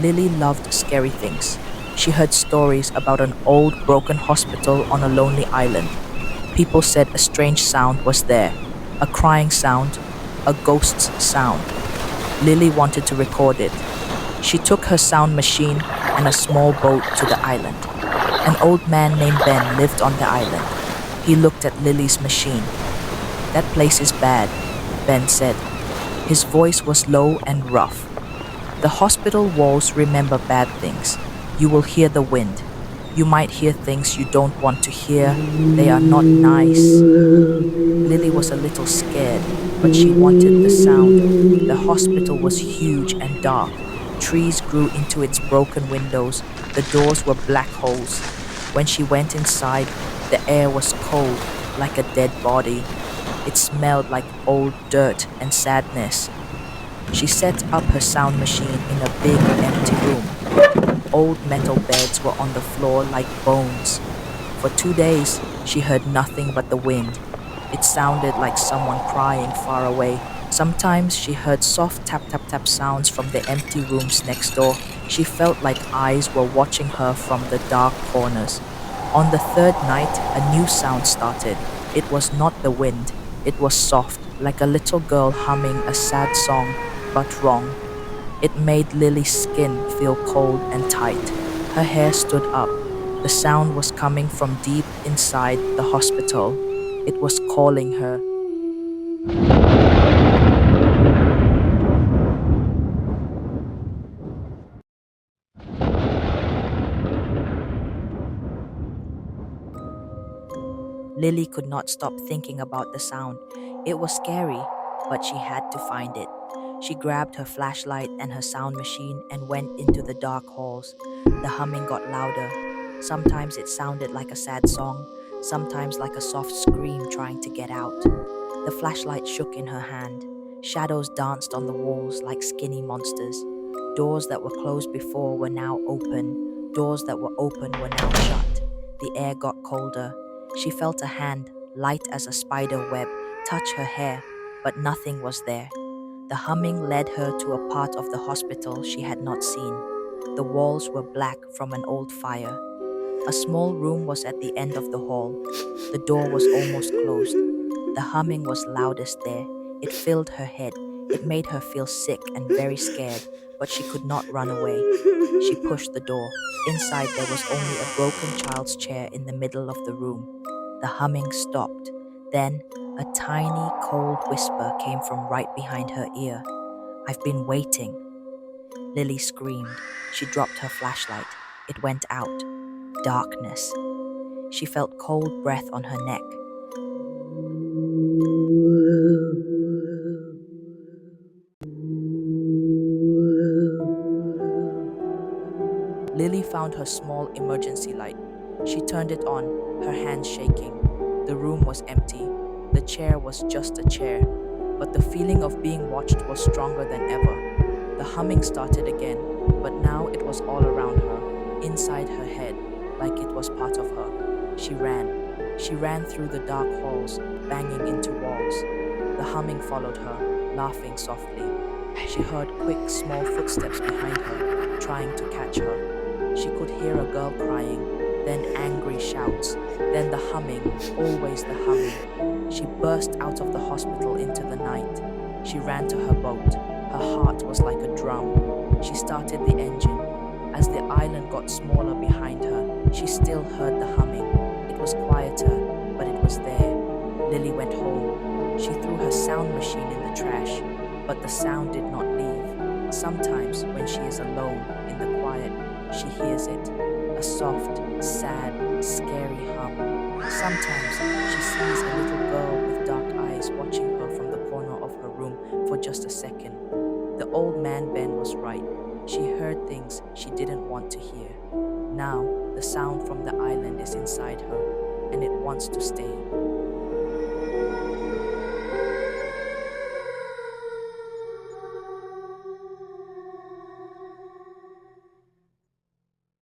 Lily loved scary things. She heard stories about an old broken hospital on a lonely island. People said a strange sound was there, a crying sound, a ghost's sound. Lily wanted to record it. She took her sound machine and a small boat to the island. An old man named Ben lived on the island. He looked at Lily's machine. That place is bad, Ben said. His voice was low and rough. The hospital walls remember bad things. You will hear the wind. You might hear things you don't want to hear. They are not nice. Lily was a little scared, but she wanted the sound. The hospital was huge and dark. Trees grew into its broken windows. The doors were black holes. When she went inside, the air was cold, like a dead body. It smelled like old dirt and sadness. She set up her sound machine in a big empty room. Old metal beds were on the floor like bones. For 2 days, she heard nothing but the wind. It sounded like someone crying far away. Sometimes she heard soft tap tap tap sounds from the empty rooms next door. She felt like eyes were watching her from the dark corners. On the third night, a new sound started. It was not the wind. It was soft, like a little girl humming a sad song, but wrong. It made Lily's skin feel cold and tight. Her hair stood up. The sound was coming from deep inside the hospital. It was calling her. Lily could not stop thinking about the sound. It was scary, but she had to find it. She grabbed her flashlight and her sound machine and went into the dark halls. The humming got louder. Sometimes it sounded like a sad song, sometimes like a soft scream trying to get out. The flashlight shook in her hand. Shadows danced on the walls like skinny monsters. Doors that were closed before were now open. Doors that were open were now shut. The air got colder. She felt a hand, light as a spider web, touch her hair, but nothing was there. The humming led her to a part of the hospital she had not seen. The walls were black from an old fire. A small room was at the end of the hall. The door was almost closed. The humming was loudest there. It filled her head. It made her feel sick and very scared, but she could not run away. She pushed the door. Inside there was only a broken child's chair in the middle of the room. The humming stopped. Then a tiny, cold whisper came from right behind her ear. "I've been waiting." Lily screamed. She dropped her flashlight. It went out. Darkness. She felt cold breath on her neck. Lily found her small emergency light. She turned it on, her hands shaking. The room was empty. The chair was just a chair, but the feeling of being watched was stronger than ever. The humming started again, but now it was all around her, inside her head, like it was part of her. She ran. She ran through the dark halls, banging into walls. The humming followed her, laughing softly. She heard quick, small footsteps behind her, trying to catch her. She could hear a girl crying, then angry shouts, then the humming, always the humming. She burst out of the hospital into the night. She ran to her boat. Her heart was like a drum. She started the engine. As the island got smaller behind her, she still heard the humming. It was quieter, but it was there. Lily went home. She threw her sound machine in the trash, but the sound did not leave. Sometimes, when she is alone, in the quiet, she hears it. A soft, sad, scary hum. Sometimes she sees a little girl with dark eyes watching her from the corner of her room for just a second. The old man Ben was right. She heard things she didn't want to hear. Now, the sound from the island is inside her, and it wants to stay.